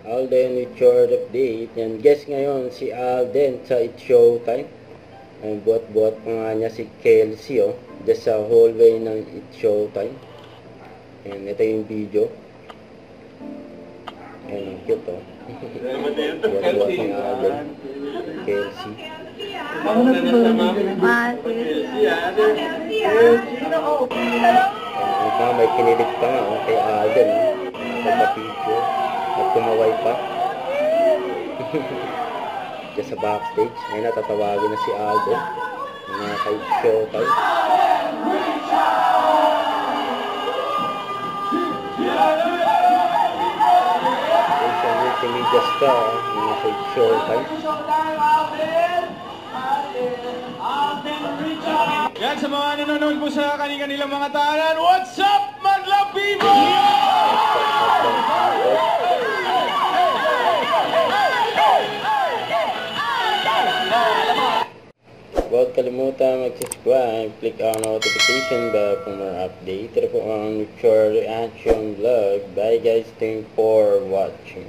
Alden with short update. Yan, guess ngayon si Alden sa It's Showtime. Buat-buat pa nga niya si Kelsey, oh. Just sa hallway ng It's Showtime. Yan, ito yung video. Yan, ang cute, oh. Buat-buat ni Alden. Kelsey. May kinilig pa nga, oh, kay Alden, oh. Nagpa-picture. At tumaway pa. Diyan sa backstage. Ngayon natatawagin na si Alden. Mga kay Showtime. Isang multimedia star. Mga kay Showtime. Yan sa mga nanonood po sa kanilang mga tahanan. What's up, Madla people? Huwag kalimutan mag-subscribe, click ang notification bell for more update. Ito po ang Mature Reaction Vlog. Bye guys, thanks for watching.